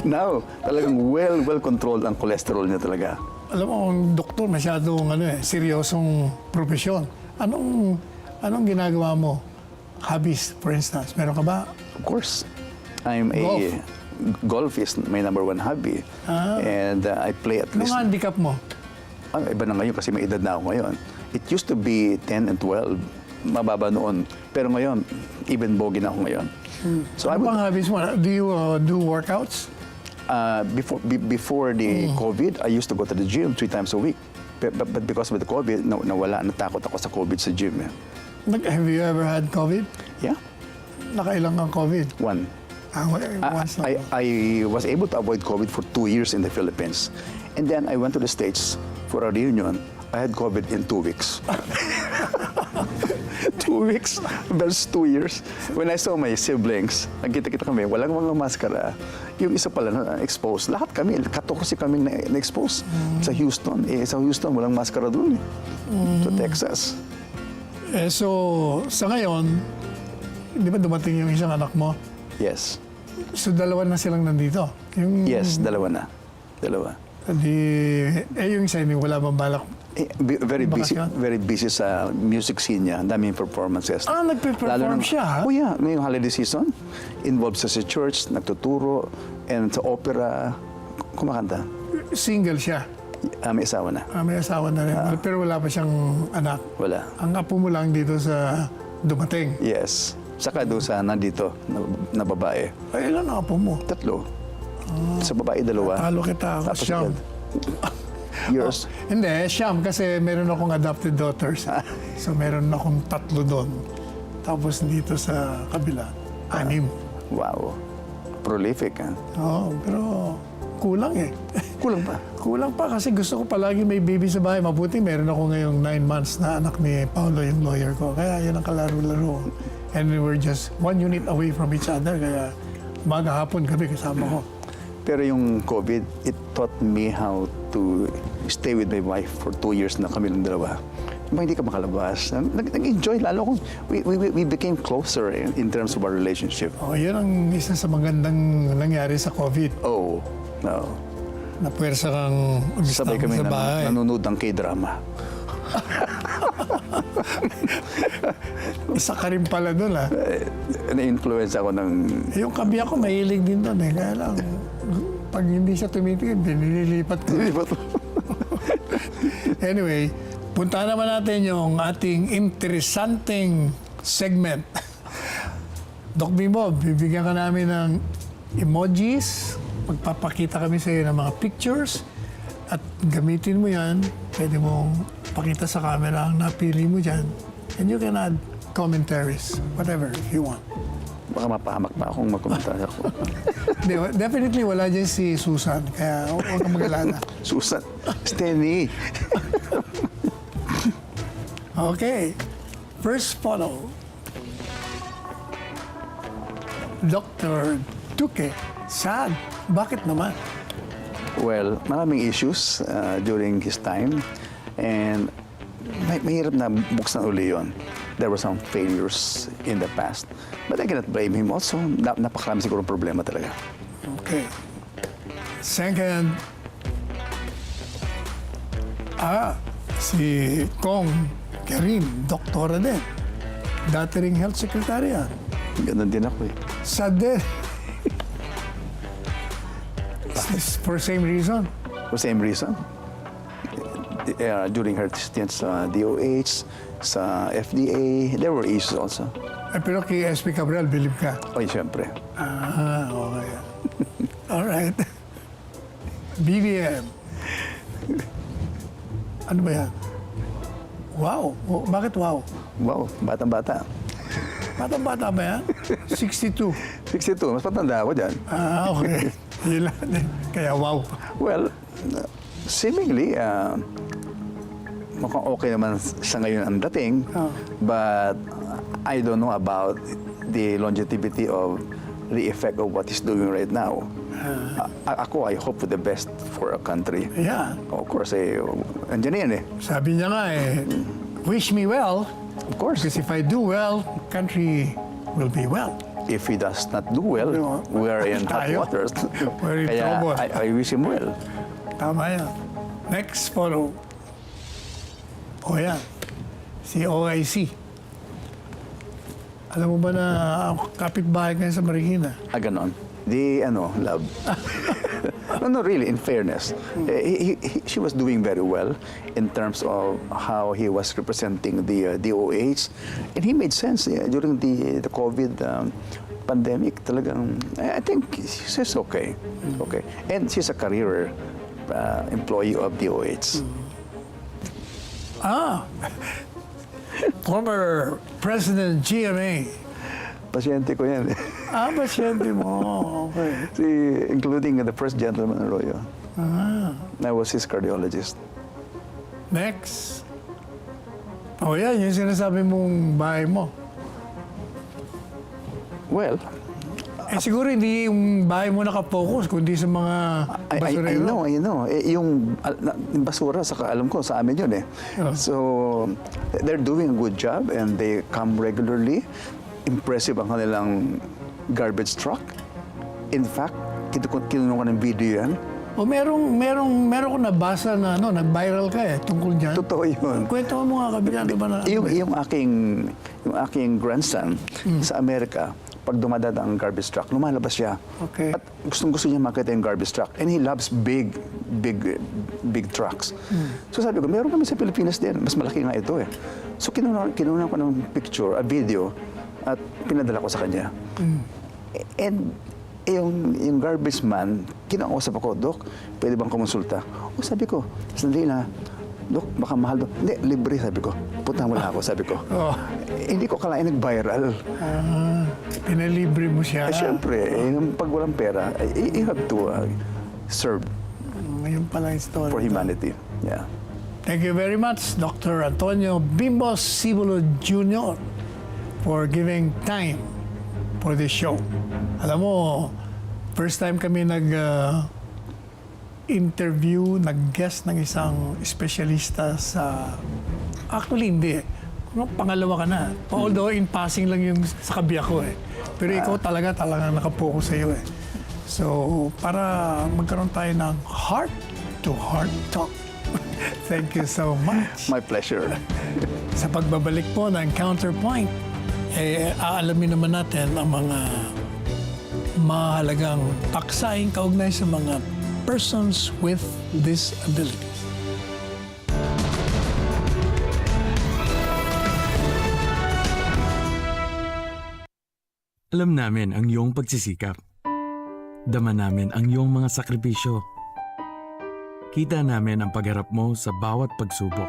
Now, talagang well-controlled ang cholesterol niya talaga. Alam mo, ang doktor masyadong seryosong profesyon. Anong ginagawa mo? Hobbies, for instance. Meron ka ba? Of course. Golf is my number 1 hobby. And I play at least... Anong handicap mo? Iba na ngayon kasi may edad na ako ngayon. It used to be 10 and 12. Mababa noon. Pero ngayon, even bogey na ako ngayon. So Ano bang hobbies mo? Do you do workouts? Before the COVID, I used to go to the gym 3 times a week. But because of the COVID, nawala. Natakot ako sa COVID sa gym. Have you ever had COVID? Yeah. Nakailang kang COVID? 1. Once na. I was able to avoid COVID for 2 years in the Philippines. And then I went to the States for a reunion. I had COVID in 2 weeks. 2 weeks versus 2 years. When I saw my siblings, nagkita-kita kami, walang mga maskara. Yung isa pala na-expose. Lahat kami, 14 kami na-expose sa Houston. Sa Houston, walang maskara doon. Sa Texas. So, sa ngayon, di ba dumating yung isang anak mo? Yes. So, dalawa na silang nandito? Yes, dalawa na. Dalawa. Yung isa, wala bang balak? Very busy sa music scene niya. Daming performances. Nagpe-perform siya, ha? Oh yeah, ngayong holiday season. Involved sa church, nagtuturo, and sa opera, kumakanta. Single siya? May asawa na. May asawa na rin. Pero wala pa siyang anak? Wala. Ang apo mo lang dito sa dumating? Yes. Saka doon sa nandito na babae. Ay, ilan ang apo mo? 3. Sa babae 2. Talo kita ako, Tapos Siyam. Yours? Hindi, Siyam kasi meron akong adopted daughters. So meron akong 3 doon. Tapos dito sa kabila, 6. Wow. Prolific, ha? Oo, pero kulang eh. Kulang pa. Kulang pa kasi gusto ko palagi may baby sa bahay. Mabuti meron ako ngayong 9 months na anak ni Paolo, yung lawyer ko. Kaya yun ang kalaro-laro. And we were just 1 unit away from each other. Kaya umaga hapon kami kasama ko. Pero yung COVID, it taught me how to stay with my wife for 2 years na kami lang dalawa. Hindi ka makalabas. Nag-enjoy lalo kung we became closer in terms of our relationship. Oh, yun ang isa sa magandang nangyari sa COVID. Oh, no. Napuwersa kang Sabay kami sa bahay. nanonood ng K-drama. Isa ka rin pala doon, ha? Na-influence ako ng... Yung kabi ako, mahilig din doon, eh. Kaya lang, pag hindi siya tumitingin, nililipat ko. Anyway, punta naman natin yung ating interesanteng segment. Doc Bimbo, bibigyan ka namin ng emojis. Magpapakita kami sa iyo ng mga pictures. At gamitin mo yan. Pwede mong pakita sa camera ang napili mo dyan. And you can add commentaries, whatever, if you want. Baka mapahamak pa akong magkomentaryo ako. Definitely wala dyan si Susan, kaya huwag kang mag-alala. Susan, Steny. Okay, first photo. Dr. Duque, sad. Bakit naman? Well, maraming issues during his time. And mahirap na buksan uli yun. there were some failures in the past. But I cannot blame him also. Napakarami siguro problema talaga. Okay. Second, si Kong Karim, doktora din. Dati ring health secretary yan. Ganun din ako eh. Sad din. For same reason. For same reason. During her stints sa DOH, sa FDA, there were issues also. Pero kay SP Cabral, believe ka? Oy, siyempre. Okay. All right. BBM. Ano ba yan? Wow. Bakit wow? Wow, batang-bata. Batang-bata ba yan? 62. 62, mas patanda ako dyan. Okay. Yun lang din. Kaya wow. Well, seemingly, mukhang okay naman siya ngayon ang dating. But I don't know about the longevity of the effect of what he's doing right now. I hope for the best for our country. Yeah. Of course, andyan yan eh. Sabi niya nga wish me well. Of course. Because if I do well, country will be well. If he does not do well, we are in hot Tayo. waters. We're in Kaya trouble. I wish him well. Tama yan. Next photo. O yan. Si OIC. Alam mo ba na kapitbahay kayo sa Marikina? Ganon. Love. No, really, in fairness. She was doing very well in terms of how he was representing the DOH. And he made sense during the COVID pandemic. Talagang, I think she's okay. Okay. And she's a career employee of DOH. Former President GMA. Pasyente ko yan. Pasyente mo. Okay. Including the first gentleman, Arroyo. I was his cardiologist. Next. O yan, yung sinasabi mong bahay mo. Well, Siguro hindi yung bahay mo nakapokus, kundi sa mga basurero. I know. Yung basura, alam ko, sa amin yun eh. So, they're doing a good job and they come regularly. Impressive ang kanilang garbage truck. In fact, kinuha ko ng video yan. O meron ko nabasa na nag-viral ka tungkol dyan. Totoo yun. Kwento mo nga kabila, di ba na? Yung aking grandson sa Amerika, pag dumadaan ang garbage truck, lumalabas siya. Okay. At gustong-gusto niya makita yung garbage truck. And he loves big trucks. So sabi ko, meron kami sa Pilipinas din. Mas malaki nga ito eh. So kinuha ko ng picture, a video, at pinadala ko sa kanya. And yung garbage man, kinausap ako, Dok, pwede bang kumonsulta? O sabi ko, sandali na, Dok, baka mahal doon. Hindi, libre, sabi ko. Puntahan mo lang ako, sabi ko. Hindi ko kalain nag-viral. Pinalibre mo siya. Siyempre, pag walang pera, you have to serve Ngayon pala yung story. for humanity. Yeah. Thank you very much, Dr. Antonio Bimbos Sibulo Jr. for giving time for this show. Alam mo, first time kami nag-interview, nag-guest ng isang espesyalista sa... Actually, hindi. Pangalawa ka na. Although, in passing lang yung sa kabiyak ko eh. Pero ikaw talaga nakapokus sa iyo eh. So, para magkaroon tayo ng heart-to-heart talk. Thank you so much. My pleasure. Sa pagbabalik po ng Counterpoint, aalamin naman natin ang mga mahalagang paksaing kaugnay sa mga persons with disabilities. Alam namin ang iyong pagsisikap. Dama namin ang iyong mga sakripisyo. Kita namin ang pagharap mo sa bawat pagsubok.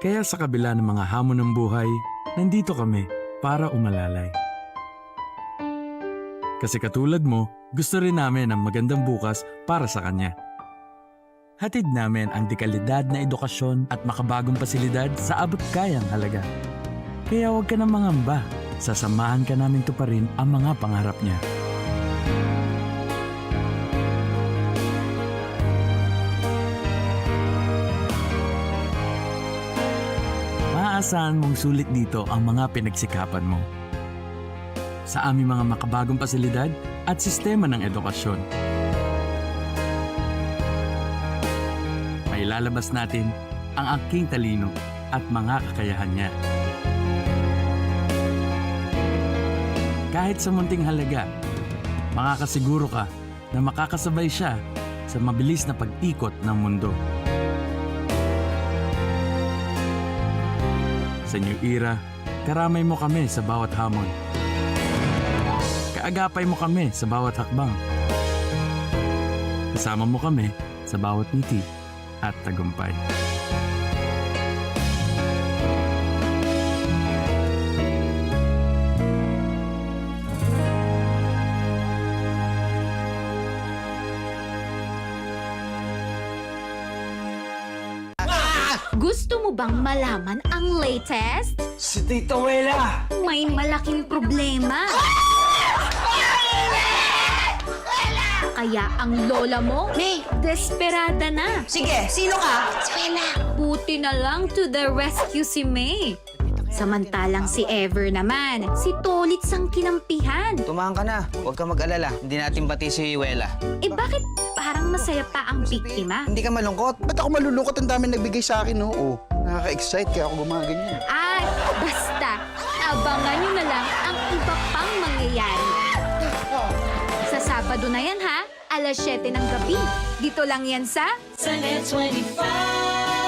Kaya sa kabila ng mga hamon ng buhay, nandito kami para umalalay. Kasi katulad mo, gusto rin namin ang magandang bukas para sa kanya. Hatid namin ang dekalidad na edukasyon at makabagong pasilidad sa abot kayang halaga. Kaya huwag ka na mangamba. Sasamahan ka namin tuparin ang mga pangarap niya. Inaasahan mong sulit dito ang mga pinagsikapan mo. Sa aming mga makabagong pasilidad at sistema ng edukasyon. Mailalabas natin ang aking talino at mga kakayahan niya. Kahit sa munting halaga, makakasiguro ka na makakasabay siya sa mabilis na pag-ikot ng mundo. Sa New Era, karamay mo kami sa bawat hamon. Kaagapay mo kami sa bawat hakbang. Kasama mo kami sa bawat ngiti at tagumpay. Gusto mo bang malaman ang latest? Si Tita Wela! May malaking problema. Kaya ang lola mo, desperada na. Sige, sino ka? Buti na lang to the rescue si May. Samantalang si Ever naman, si Tolit sang kinampihan. Tumahan ka na. Huwag ka mag-alala. Hindi natin pati si Wela. Eh bakit parang masaya pa ang biktima? Hindi ka malungkot. Ba't ako malulungkot? Ang dami nagbigay sa akin, no? Oh, nakaka-excite kaya ako gumaganyan. Ay, basta, abangan nyo na lang ang iba pang mangyayari. Sa Sabado na yan ha, alas 7 ng gabi. Dito lang yan sa Sunnet 25.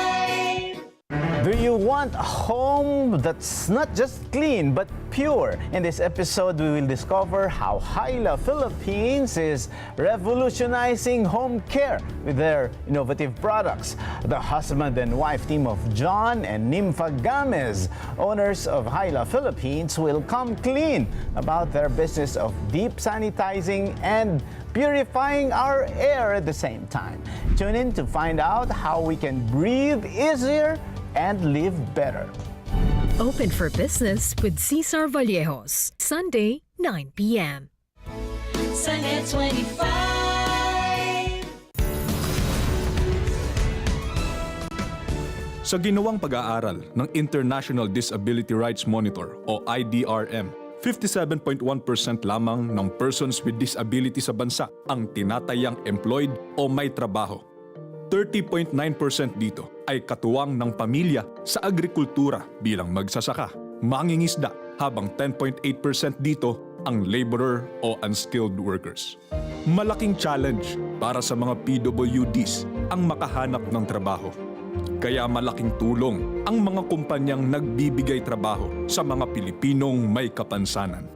Do you want a home that's not just clean but pure? In this episode, we will discover how Hyla Philippines is revolutionizing home care with their innovative products. The husband and wife team of John and Nympha Gamez, owners of Hyla Philippines, will come clean about their business of deep sanitizing and purifying our air at the same time. Tune in to find out how we can breathe easier and live better. Open for business with Cesar Vallejos, Sunday, 9 p.m. Sunnet 25. Sa ginawang pag-aaral ng International Disability Rights Monitor o IDRM, 57.1% lamang ng persons with disability sa bansa ang tinatayang employed o may trabaho. 30.9% dito ay katuwang ng pamilya sa agrikultura bilang magsasaka, mangingisda, habang 10.8% dito ang laborer o unskilled workers. Malaking challenge para sa mga PWDs ang makahanap ng trabaho. Kaya malaking tulong ang mga kumpanyang nagbibigay trabaho sa mga Pilipinong may kapansanan.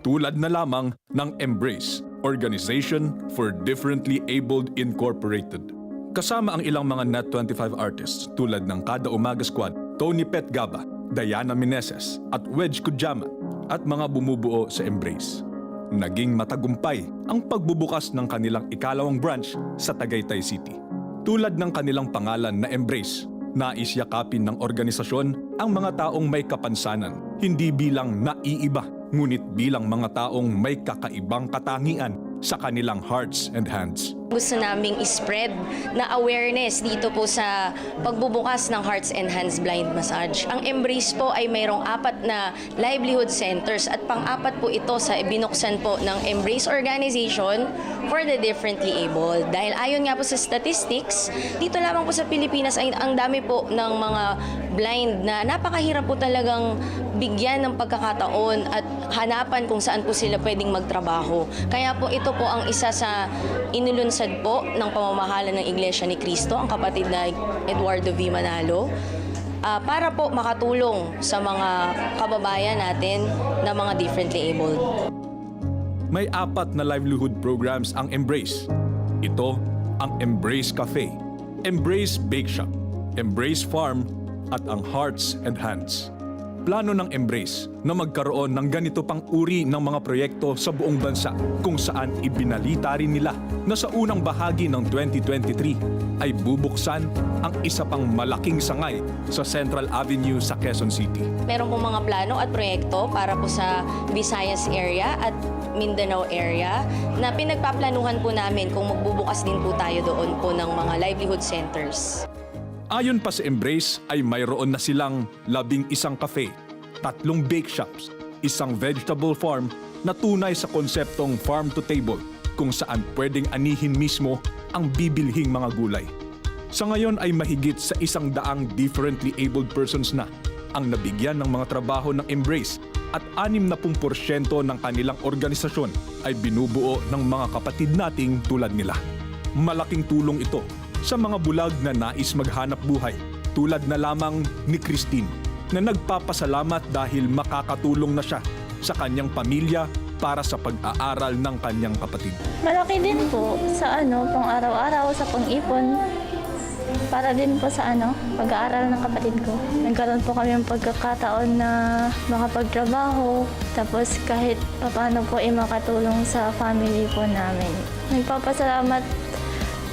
Tulad na lamang ng Embrace, Organization for Differently Abled Incorporated. Kasama ang ilang mga Net25 artists tulad ng Kada Umaga Squad, Tony Pet Gaba, Diana Meneses at Wedge Kudjama at mga bumubuo sa Embrace. Naging matagumpay ang pagbubukas ng kanilang ikalawang branch sa Tagaytay City. Tulad ng kanilang pangalan na Embrace, nais yakapin ng organisasyon ang mga taong may kapansanan, hindi bilang naiiba, ngunit bilang mga taong may kakaibang katangian sa kanilang hearts and hands. Gusto naming ispread na awareness dito po sa pagbubukas ng Hearts and Hands Blind Massage. Ang Embrace po ay mayroong 4 na livelihood centers at pang-4 po ito sa binuksan po ng Embrace Organization for the Differently Abled. Dahil ayon nga po sa statistics, dito lamang po sa Pilipinas ay ang dami po ng mga blind na napakahirap po talagang bigyan ng pagkakataon at hanapan kung saan po sila pwedeng magtrabaho. Kaya po ito po ang isa sa inulunsad po ng pamamahala ng Iglesia ni Cristo, ang kapatid na Eduardo V. Manalo, para po makatulong sa mga kababayan natin na mga differently abled. May 4 na livelihood programs ang Embrace. Ito ang Embrace Cafe, Embrace Bake Shop, Embrace Farm at ang Hearts and Hands. Plano ng Embrace na magkaroon ng ganito pang uri ng mga proyekto sa buong bansa kung saan ibinalita rin nila na sa unang bahagi ng 2023 ay bubuksan ang isa pang malaking sangay sa Central Avenue sa Quezon City. Meron po mga plano at proyekto para po sa Visayas area at Mindanao area na pinagpaplanuhan po namin kung magbubukas din po tayo doon po ng mga livelihood centers. Ayon pa sa Embrace ay mayroon na silang 11 cafe, 3 bake shops, 1 vegetable farm na tunay sa konseptong farm to table kung saan pwedeng anihin mismo ang bibilhing mga gulay. Sa ngayon ay mahigit sa 100 differently abled persons na ang nabigyan ng mga trabaho ng Embrace at 60% ng kanilang organisasyon ay binubuo ng mga kapatid nating tulad nila. Malaking tulong ito sa mga bulag na nais maghanap buhay tulad na lamang ni Christine na nagpapasalamat dahil makakatulong na siya sa kanyang pamilya para sa pag-aaral ng kanyang kapatid. Malaki din po sa pang araw-araw, sa pang-ipon. Para din po sa pag-aaral ng kapatid ko. Nagkaroon po kami ng pagkakataon na makapagtrabaho. Tapos kahit paano po makatulong sa family po namin. Nagpapasalamat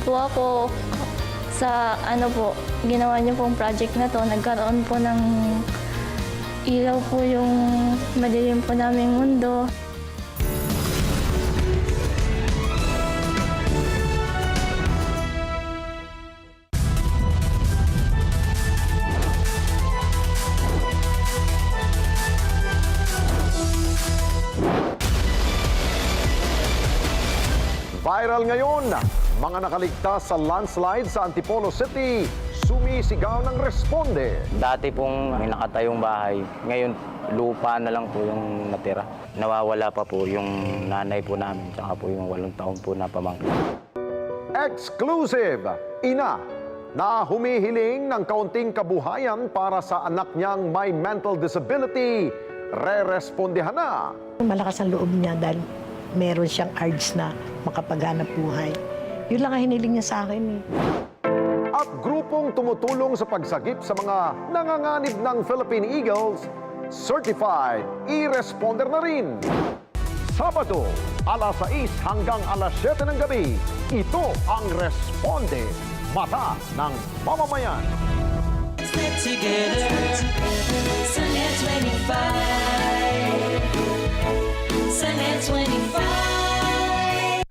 po ako sa ginawa niyo pong project na to. Nagkaroon po ng ilaw po yung madilim po naming mundo. Viral ngayon, mga nakaligtas sa landslide sa Antipolo City, sumisigaw ng responde. Dati pong may nakatayong bahay, ngayon lupa na lang po yung natira. Nawawala pa po yung nanay po namin, tsaka po yung 8 taon po na pamangkin. Exclusive! Ina na humihiling ng kaunting kabuhayan para sa anak niyang may mental disability, re-respondehan na. Malakas ang loob niya dahil meron siyang urge na makapaghanap buhay. Yun lang ang hiniling niya sa akin eh. At grupong tumutulong sa pagsagip sa mga nanganganib ng Philippine Eagles, certified e-responder na rin. Sabado, alas 6 hanggang alas 7 ng gabi, ito ang Responde, Mata ng Mamamayan. Let's get together. Sunday 25. Sunday 25.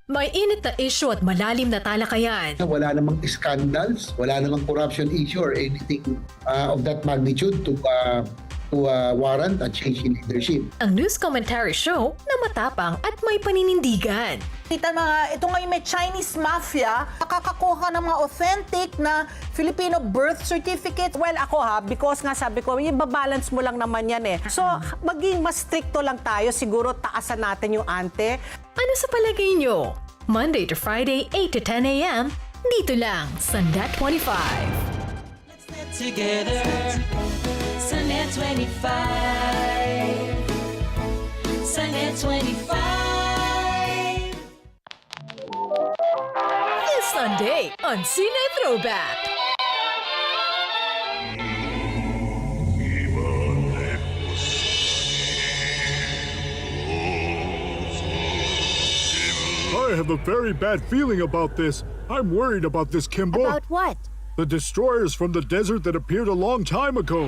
May init na issue at malalim na talakayan. Wala namang scandals, wala namang corruption issue or anything of that magnitude to warrant a change in leadership. Ang news commentary show na matapang at may paninindigan. Tita, ito ngayon may Chinese mafia, nakakakuha ng mga authentic na Filipino birth certificate. Well, ako because nga sabi ko, ibabalance mo lang naman yan eh. So, maging mas stricto lang tayo, siguro taasan natin yung ante. Ano sa palagay nyo? Monday to Friday, 8 to 10 a.m. Dito lang sa Net 25. Let's get together. Sunday 25. Sunday 25. This Sunday on Cine Throwback. I have a very bad feeling about this. I'm worried about this, Kimbo. About what? The destroyers from the desert that appeared a long time ago.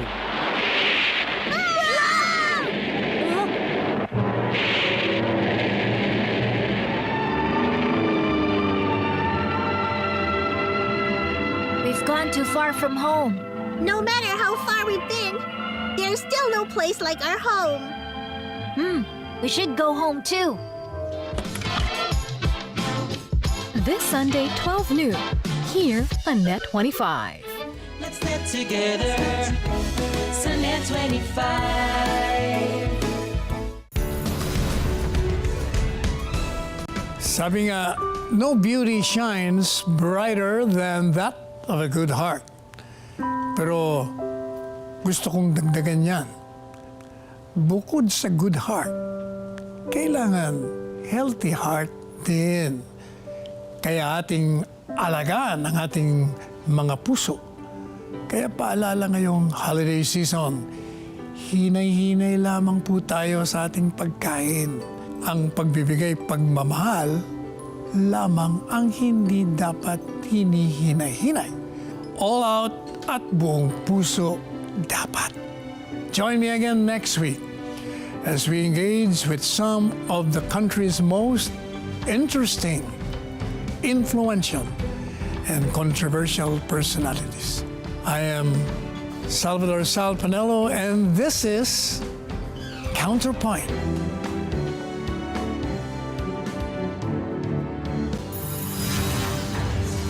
We've gone too far from home. No matter how far we've been, there's still no place like our home. We should go home too. This Sunday, 12 noon, here on Net 25. Let's get together. Sunday 25. Sabi nga, no beauty shines brighter than that of a good heart. Pero gusto kong dagdagan yan. Bukod sa good heart, kailangan healthy heart din. Kaya ating alagaan ang ating mga puso. Kaya paalala ngayong holiday season, hinay-hinay lamang po tayo sa ating pagkain. Ang pagbibigay pagmamahal lamang ang hindi dapat hinihinay-hinay. All out at buong puso dapat. Join me again next week as we engage with some of the country's most interesting, influential, and controversial personalities. I am Salvador Panelo, and this is Counterpoint.